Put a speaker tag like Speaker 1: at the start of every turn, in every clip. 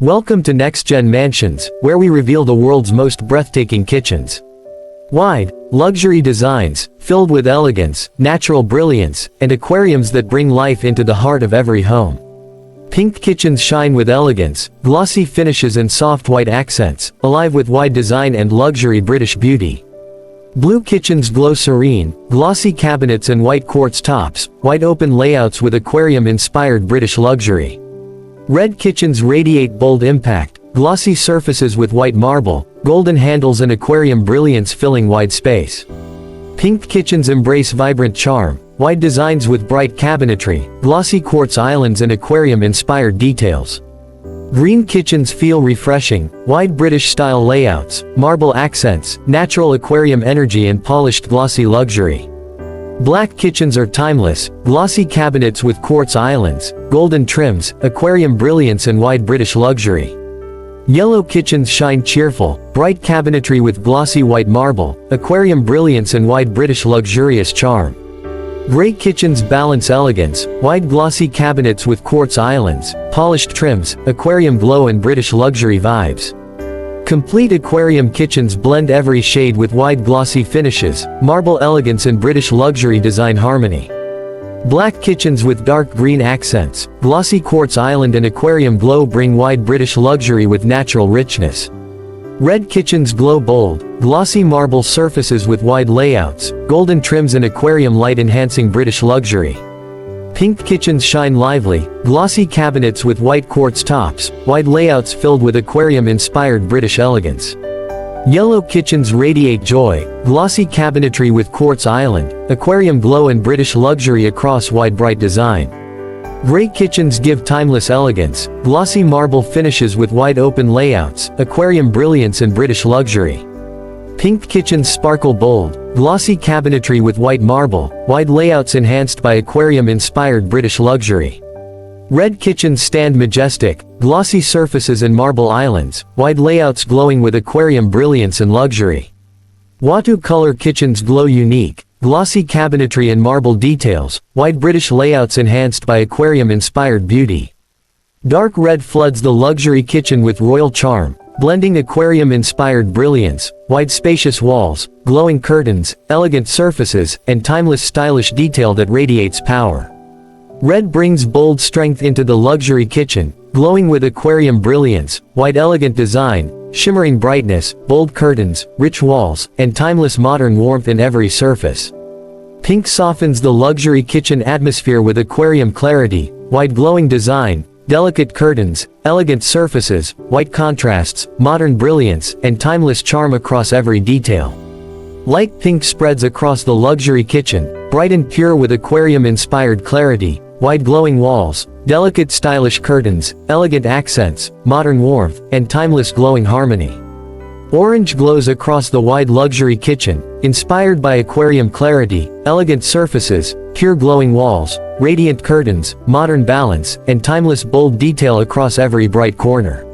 Speaker 1: Welcome to Nextgen Mansions, where we reveal the world's most breathtaking kitchens. Wide, luxury designs, filled with elegance, natural brilliance, and aquariums that bring life into the heart of every home. Pink kitchens shine with elegance, glossy finishes and soft white accents, alive with wide design and luxury British beauty. Blue kitchens glow serene, glossy cabinets and white quartz tops, wide open layouts with aquarium-inspired British luxury. Red kitchens radiate bold impact, glossy surfaces with white marble, golden handles and aquarium brilliance filling wide space. Pink kitchens embrace vibrant charm, wide designs with bright cabinetry, glossy quartz islands and aquarium-inspired details. Green kitchens feel refreshing, wide British-style layouts, marble accents, natural aquarium energy and polished glossy luxury. Black kitchens are timeless, glossy cabinets with quartz islands, golden trims, aquarium brilliance and wide British luxury. Yellow kitchens shine cheerful, bright cabinetry with glossy white marble, aquarium brilliance and wide British luxurious charm. Gray kitchens balance elegance, wide glossy cabinets with quartz islands, polished trims, aquarium glow and British luxury vibes. Complete aquarium kitchens blend every shade with wide glossy finishes, marble elegance and British luxury design harmony. Black kitchens with dark green accents, glossy quartz island and aquarium glow bring wide British luxury with natural richness. Red kitchens glow bold, glossy marble surfaces with wide layouts, golden trims and aquarium light enhancing British luxury. Pink kitchens shine lively, glossy cabinets with white quartz tops, wide layouts filled with aquarium-inspired British elegance. Yellow kitchens radiate joy, glossy cabinetry with quartz island, aquarium glow and British luxury across wide bright design. Gray kitchens give timeless elegance, glossy marble finishes with wide open layouts, aquarium brilliance and British luxury. Pink kitchens sparkle bold, glossy cabinetry with white marble, wide layouts enhanced by aquarium-inspired British luxury. Red kitchens stand majestic, glossy surfaces and marble islands, wide layouts glowing with aquarium brilliance and luxury. Watercolor kitchens glow unique, glossy cabinetry and marble details, wide British layouts enhanced by aquarium-inspired beauty. Dark red floods the luxury kitchen with royal charm, blending aquarium-inspired brilliance, wide spacious walls, glowing curtains, elegant surfaces, and timeless stylish detail that radiates power. Red brings bold strength into the luxury kitchen, glowing with aquarium brilliance, wide elegant design, shimmering brightness, bold curtains, rich walls, and timeless modern warmth in every surface. Pink softens the luxury kitchen atmosphere with aquarium clarity, wide glowing design, delicate curtains, elegant surfaces, white contrasts, modern brilliance, and timeless charm across every detail. Light pink spreads across the luxury kitchen, bright and pure with aquarium-inspired clarity, wide glowing walls, delicate stylish curtains, elegant accents, modern warmth, and timeless glowing harmony. Orange glows across the wide luxury kitchen, inspired by aquarium clarity, elegant surfaces, pure glowing walls, radiant curtains, modern balance, and timeless bold detail across every bright corner.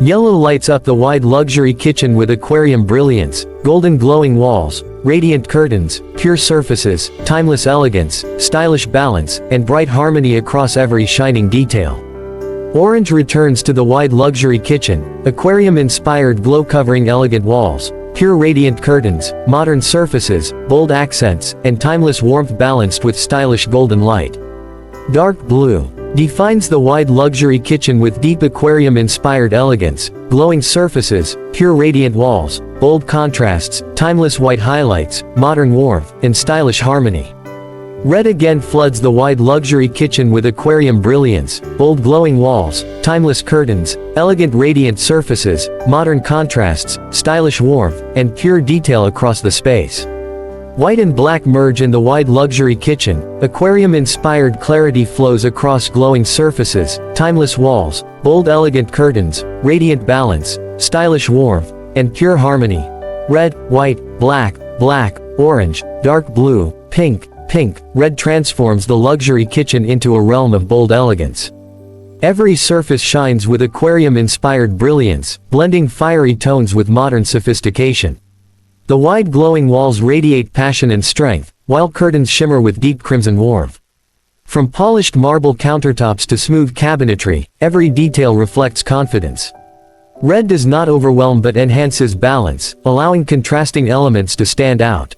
Speaker 1: Yellow lights up the wide luxury kitchen with aquarium brilliance, golden glowing walls, radiant curtains, pure surfaces, timeless elegance, stylish balance, and bright harmony across every shining detail. Orange returns to the wide luxury kitchen, aquarium-inspired glow covering elegant walls, pure radiant curtains, modern surfaces, bold accents, and timeless warmth balanced with stylish golden light. Dark blue defines the wide luxury kitchen with deep aquarium-inspired elegance, glowing surfaces, pure radiant walls, bold contrasts, timeless white highlights, modern warmth, and stylish harmony. Red again floods the wide luxury kitchen with aquarium brilliance, bold glowing walls, timeless curtains, elegant radiant surfaces, modern contrasts, stylish warmth, and pure detail across the space. White and black merge in the wide luxury kitchen, aquarium-inspired clarity flows across glowing surfaces, timeless walls, bold elegant curtains, radiant balance, stylish warmth, and pure harmony. Red, white, black, orange, dark blue, pink, red transforms the luxury kitchen into a realm of bold elegance. Every surface shines with aquarium-inspired brilliance, blending fiery tones with modern sophistication. The wide glowing walls radiate passion and strength, while curtains shimmer with deep crimson warmth. From polished marble countertops to smooth cabinetry, every detail reflects confidence. Red does not overwhelm but enhances balance, allowing contrasting elements to stand out.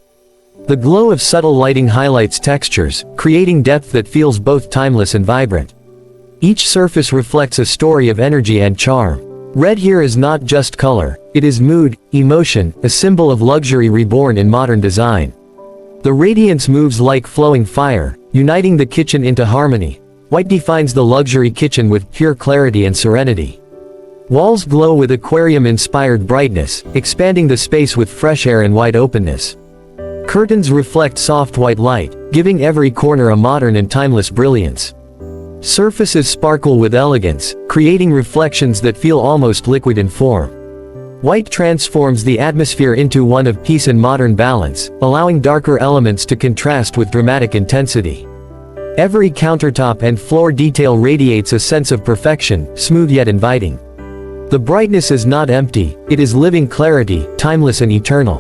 Speaker 1: The glow of subtle lighting highlights textures, creating depth that feels both timeless and vibrant. Each surface reflects a story of energy and charm. Red here is not just color, it is mood, emotion, a symbol of luxury reborn in modern design. The radiance moves like flowing fire, uniting the kitchen into harmony. White defines the luxury kitchen with pure clarity and serenity. Walls glow with aquarium-inspired brightness, expanding the space with fresh air and wide openness. Curtains reflect soft white light, giving every corner a modern and timeless brilliance. Surfaces sparkle with elegance, creating reflections that feel almost liquid in form. White transforms the atmosphere into one of peace and modern balance, allowing darker elements to contrast with dramatic intensity. Every countertop and floor detail radiates a sense of perfection, smooth yet inviting. The brightness is not empty, it is living clarity, timeless and eternal.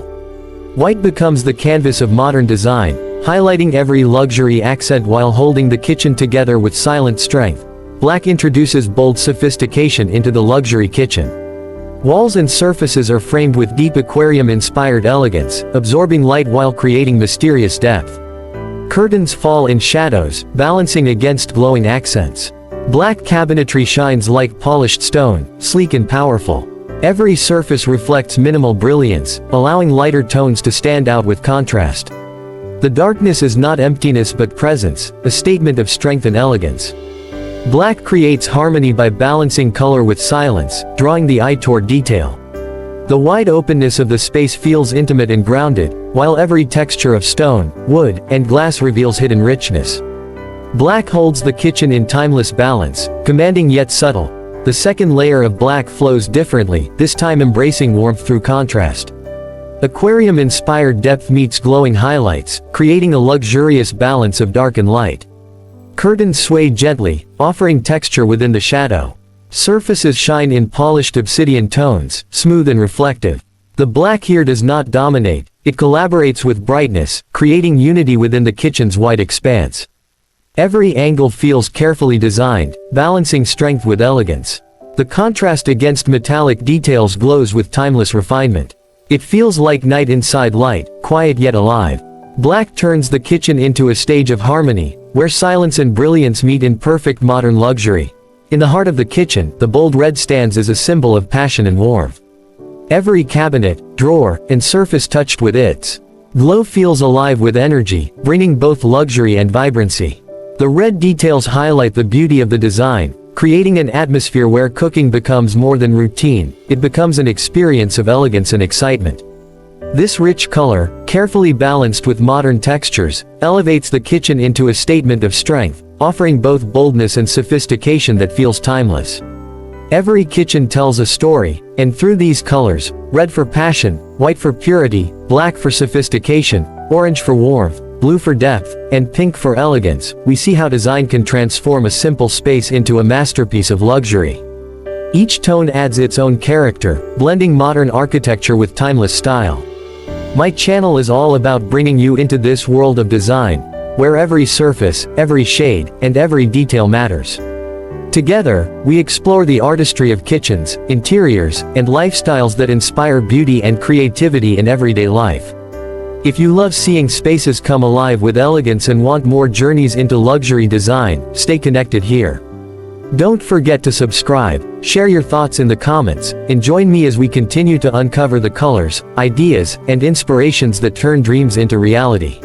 Speaker 1: White becomes the canvas of modern design, highlighting every luxury accent while holding the kitchen together with silent strength. Black introduces bold sophistication into the luxury kitchen. Walls and surfaces are framed with deep aquarium-inspired elegance, absorbing light while creating mysterious depth. Curtains fall in shadows, balancing against glowing accents. Black cabinetry shines like polished stone, sleek and powerful. Every surface reflects minimal brilliance, allowing lighter tones to stand out with contrast. The darkness is not emptiness but presence, a statement of strength and elegance. Black creates harmony by balancing color with silence, drawing the eye toward detail. The wide openness of the space feels intimate and grounded, while every texture of stone, wood, and glass reveals hidden richness. Black holds the kitchen in timeless balance, commanding yet subtle. The second layer of black flows differently, this time embracing warmth through contrast. Aquarium-inspired depth meets glowing highlights, creating a luxurious balance of dark and light. Curtains sway gently, offering texture within the shadow. Surfaces shine in polished obsidian tones, smooth and reflective. The black here does not dominate, it collaborates with brightness, creating unity within the kitchen's wide expanse. Every angle feels carefully designed, balancing strength with elegance. The contrast against metallic details glows with timeless refinement. It feels like night inside light, quiet yet alive. Black turns the kitchen into a stage of harmony, where silence and brilliance meet in perfect modern luxury. In the heart of the kitchen, the bold red stands as a symbol of passion and warmth. Every cabinet, drawer, and surface touched with its glow feels alive with energy, bringing both luxury and vibrancy. The red details highlight the beauty of the design, creating an atmosphere where cooking becomes more than routine, it becomes an experience of elegance and excitement. This rich color, carefully balanced with modern textures, elevates the kitchen into a statement of strength, offering both boldness and sophistication that feels timeless. Every kitchen tells a story, and through these colors, red for passion, white for purity, black for sophistication, orange for warmth, blue for depth, and pink for elegance, we see how design can transform a simple space into a masterpiece of luxury. Each tone adds its own character, blending modern architecture with timeless style. My channel is all about bringing you into this world of design, where every surface, every shade, and every detail matters. Together, we explore the artistry of kitchens, interiors, and lifestyles that inspire beauty and creativity in everyday life. If you love seeing spaces come alive with elegance and want more journeys into luxury design, stay connected here. Don't forget to subscribe, share your thoughts in the comments, and join me as we continue to uncover the colors, ideas, and inspirations that turn dreams into reality.